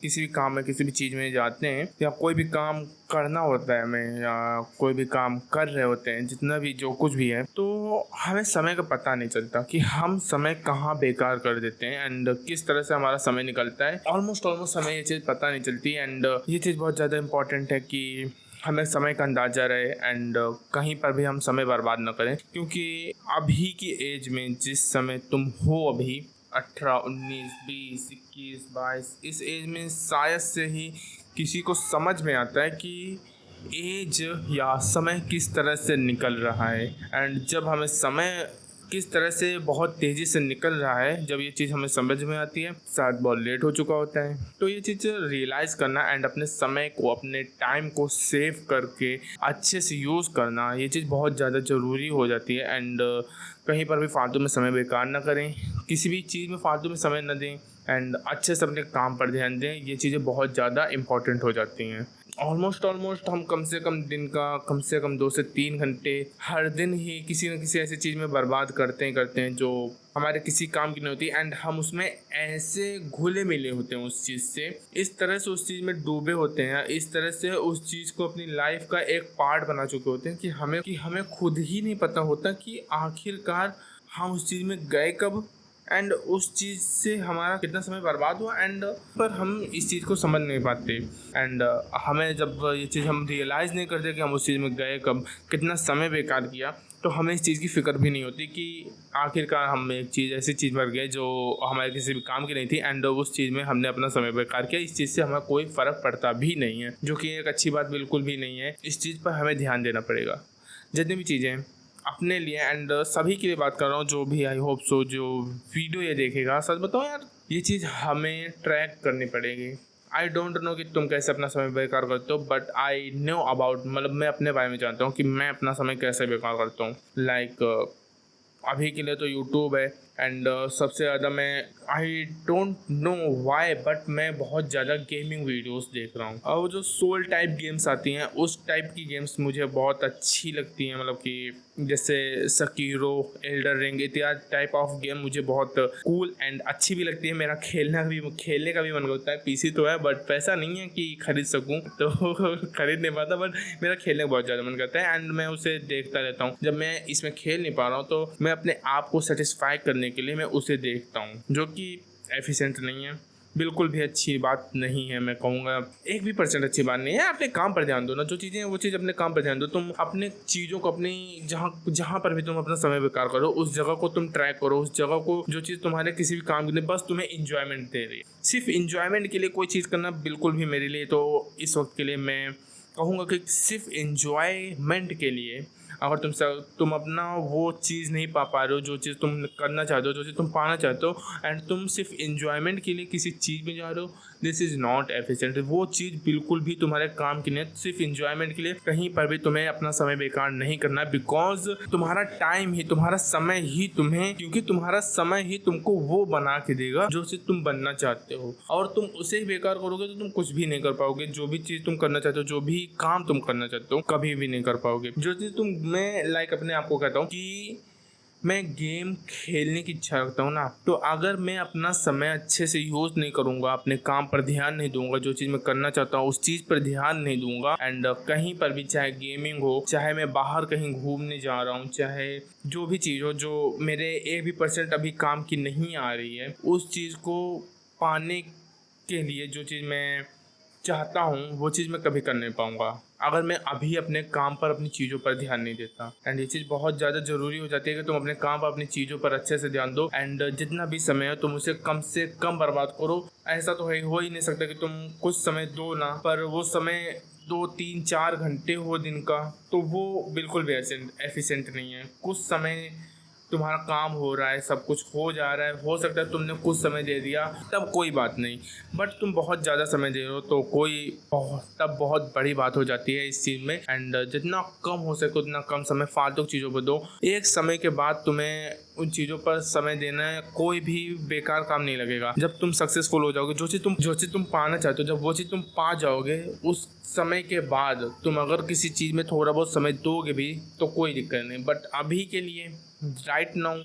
किसी भी काम में किसी भी चीज़ में जाते हैं या कोई भी काम करना होता है हमें या कोई भी काम कर रहे होते हैं, जितना भी जो कुछ भी है, तो हमें समय का पता नहीं चलता कि हम समय कहाँ बेकार कर देते हैं एंड किस तरह से हमारा समय निकलता है। ऑलमोस्ट हमें ये चीज़ पता नहीं चलती एंड ये चीज़ बहुत ज़्यादा इंपॉर्टेंट है कि हमें समय का अंदाज़ा रहे एंड कहीं पर भी हम समय बर्बाद न करें, क्योंकि अभी की एज में जिस समय तुम हो अभी 18, 19, 20, 21, 22 इस एज में शायद से ही किसी को समझ में आता है कि एज या समय किस तरह से निकल रहा है एंड जब हमें समय किस तरह से बहुत तेज़ी से निकल रहा है, जब ये चीज़ हमें समझ में आती है शायद बहुत लेट हो चुका होता है। तो ये चीज़ रियलाइज़ करना एंड अपने समय को अपने टाइम को सेव करके अच्छे से यूज़ करना, ये चीज़ बहुत ज़्यादा ज़रूरी हो जाती है एंड कहीं पर भी फालतू में समय बेकार ना करें, किसी भी चीज़ में फालतू में समय न दें एंड अच्छे से अपने काम पर ध्यान दें। ये चीज़ें बहुत ज़्यादा इंपॉर्टेंट हो जाती हैं। ऑलमोस्ट हम कम से कम दिन का कम से कम 2 से 3 घंटे हर दिन ही किसी न किसी ऐसी चीज़ में बर्बाद करते हैं जो हमारे किसी काम की नहीं होती एंड हम उसमें ऐसे घुले मिले होते हैं उस चीज़ से, इस तरह से उस चीज़ में डूबे होते हैं, इस तरह से उस चीज़ को अपनी लाइफ का एक पार्ट बना चुके होते हैं कि हमें खुद ही नहीं पता होता कि आखिरकार हम उस चीज़ में गए कब एंड उस चीज़ से हमारा कितना समय बर्बाद हुआ एंड पर हम इस चीज़ को समझ नहीं पाते एंड हमें जब ये चीज़ हम रियलाइज़ नहीं करते कि हम उस चीज़ में गए कब, कितना समय बेकार किया, तो हमें इस चीज़ की फ़िक्र भी नहीं होती कि आखिरकार हम एक चीज़ ऐसी चीज़ पर गए जो हमारे किसी भी काम की नहीं थी एंड उस चीज़ में हमने अपना समय बेकार किया। इस चीज़ से हमें कोई फ़र्क पड़ता भी नहीं है, जो कि एक अच्छी बात बिल्कुल भी नहीं है। इस चीज़ पर हमें ध्यान देना पड़ेगा। जितनी भी चीज़ें अपने लिए एंड सभी के लिए बात कर रहा हूँ, जो भी आई होप सो जो वीडियो ये देखेगा, सच बताओ यार ये चीज़ हमें ट्रैक करनी पड़ेगी। आई डोंट नो कि तुम कैसे अपना समय बेकार करते हो, बट आई नो अबाउट, मतलब मैं अपने बारे में जानता हूँ कि मैं अपना समय कैसे बेकार करता हूँ। लाइक अभी के लिए तो यूट्यूब है एंड सबसे ज़्यादा मैं I don't know why but मैं बहुत ज़्यादा गेमिंग वीडियोस देख रहा हूँ। और वो जो सोल टाइप गेम्स आती हैं उस टाइप की गेम्स मुझे बहुत अच्छी लगती हैं, मतलब कि जैसे सकीरो, एल्डर रिंग इत्यादि टाइप ऑफ गेम मुझे बहुत कूल एंड अच्छी भी लगती है। मेरा खेलने का भी मन करता है। पीसी तो है बट पैसा नहीं है कि खरीद सकूँ, तो खरीद नहीं पाता, बट मेरा खेलने का बहुत ज़्यादा मन करता है एंड मैं उसे देखता रहता हूँ। जब मैं इसमें खेल नहीं पा रहा हूँ तो मैं अपने आप को सेटिस्फाई करने के लिए मैं उसे देखता हूँ, जो कि एफिशिएंट नहीं है, बिल्कुल भी अच्छी बात नहीं है। मैं कहूँगा 1% अच्छी बात नहीं है। अपने काम पर ध्यान दो ना, जो चीज़ें हैं वो चीज़ अपने काम पर ध्यान दो। तुम अपने चीज़ों को अपनी जहाँ पर भी तुम अपना समय बेकार करो उस जगह को तुम ट्रैक करो, उस जगह को जो चीज़ तुम्हारे किसी भी काम की नहीं, बस तुम्हें इंजॉयमेंट दे रही है। सिर्फ इंजॉयमेंट के लिए कोई चीज़ करना बिल्कुल भी मेरे लिए तो इस वक्त के लिए मैं कहूँगा कि सिर्फ इंजॉयमेंट के लिए अगर तुम अपना वो चीज़ नहीं पा रहे हो जो चीज़ तुम करना चाहते हो, जो चीज़ तुम पाना चाहते हो एंड तुम सिर्फ इंजॉयमेंट के लिए किसी चीज़ में जा रहे हो, दिस इज़ नॉट एफिशिएंट। वो चीज़ बिल्कुल भी तुम्हारे काम की नहीं है। सिर्फ इंजॉयमेंट के लिए कहीं पर भी तुम्हें अपना समय बेकार नहीं करना, बिकॉज तुम्हारा टाइम ही, तुम्हारा समय ही तुम्हें, क्योंकि तुम्हारा समय ही तुमको वो बना के देगा जो चीज़ तुम बनना चाहते हो। और तुम उसे ही बेकार करोगे तो तुम कुछ भी नहीं कर पाओगे। जो भी चीज़ तुम करना चाहते हो, जो भी काम तुम करना चाहते हो, कभी भी नहीं कर पाओगे। जो चीज़ मैं लाइक अपने आप को कहता हूँ कि मैं गेम खेलने की इच्छा रखता हूँ ना, तो अगर मैं अपना समय अच्छे से यूज़ नहीं करूँगा, अपने काम पर ध्यान नहीं दूंगा, जो चीज़ मैं करना चाहता हूँ उस चीज़ पर ध्यान नहीं दूंगा एंड कहीं पर भी, चाहे गेमिंग हो, चाहे मैं बाहर कहीं घूमने जा रहा हूँ, चाहे जो भी चीज़ हो जो मेरे 1% अभी काम की नहीं आ रही है, उस चीज़ को पाने के लिए जो चीज़ मैं चाहता हूँ वो चीज़ मैं कभी कर नहीं पाऊँगा अगर मैं अभी अपने काम पर, अपनी चीज़ों पर ध्यान नहीं देता। एंड ये चीज़ बहुत ज़्यादा ज़रूरी हो जाती है कि तुम अपने काम पर, अपनी चीज़ों पर अच्छे से ध्यान दो एंड जितना भी समय हो तुम उसे कम से कम बर्बाद करो। ऐसा तो हो ही नहीं सकता कि तुम कुछ समय दो ना, पर वो समय 2, 3, 4 घंटे हो दिन का, तो वो बिल्कुल भी एफिशिएंट नहीं है। कुछ समय तुम्हारा काम हो रहा है, सब कुछ हो जा रहा है, हो सकता है तुमने कुछ समय दे दिया तब कोई बात नहीं, बट तुम बहुत ज़्यादा समय दे रहे हो तो तब बहुत बड़ी बात हो जाती है इस चीज़ में। एंड जितना कम हो सके उतना कम समय फालतू चीज़ों पर दो। एक समय के बाद तुम्हें उन चीज़ों पर समय देना कोई भी बेकार काम नहीं लगेगा। जब तुम सक्सेसफुल हो जाओगे, जो चीज़ तुम पाना चाहते हो, जब वो चीज़ तुम पा जाओगे, उस समय के बाद तुम अगर किसी चीज़ में थोड़ा बहुत समय दोगे भी तो कोई दिक्कत नहीं, बट अभी के लिए राइट नाउ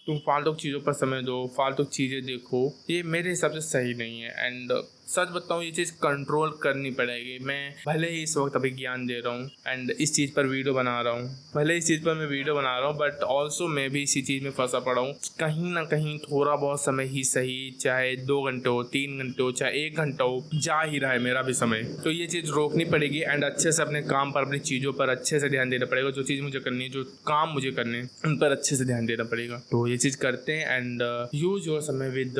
तुम फालतू चीज़ों पर समय दो, फालतू चीज़ें देखो, ये मेरे हिसाब से सही नहीं है। एंड सच बताऊँ ये चीज़ कंट्रोल करनी पड़ेगी। मैं भले ही इस वक्त अभी ज्ञान दे रहा हूँ एंड इस चीज़ पर वीडियो बना रहा हूँ, बट ऑल्सो मैं भी इसी चीज़ में फंसा पड़ा हूँ। कहीं ना कहीं थोड़ा बहुत समय ही सही, चाहे 2 घंटे हो, 3 घंटे हो, चाहे 1 घंटा हो, जा ही रहा है मेरा भी समय। तो ये चीज़ रोकनी पड़ेगी एंड अच्छे से अपने काम पर, अपनी चीज़ों पर अच्छे से ध्यान देना पड़ेगा। जो चीज़ मुझे करनी है, जो काम मुझे करने हैं, उन पर अच्छे से ध्यान देना पड़ेगा। तो ये चीज़ करते हैं एंड यूज योर समय विद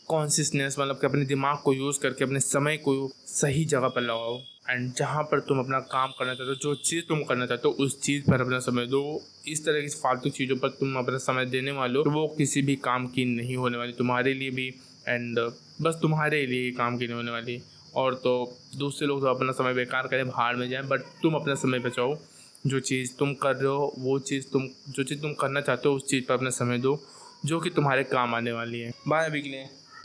कॉन्सियसनेस, मतलब कि अपने दिमाग को यूज़ करके अपने समय को सही जगह पर लगाओ एंड जहाँ पर तुम अपना काम करना चाहते हो, जो चीज़ तुम करना चाहते हो, उस चीज़ पर अपना समय दो। इस तरह की फालतू चीज़ों पर तुम अपना समय देने वाले हो तो वो किसी भी काम की नहीं होने वाली, तुम्हारे लिए भी एंड बस तुम्हारे लिए काम की नहीं होने वाली। और तो दूसरे लोग तो अपना समय बेकार करें, बाहर में जाएं, बट तुम अपना समय बचाओ। जो चीज़ तुम कर रहे हो, वो चीज़ जो चीज़ तुम करना चाहते हो, उस चीज़ पर अपना समय दो जो कि तुम्हारे काम आने वाली है। बाय अभी के लिए।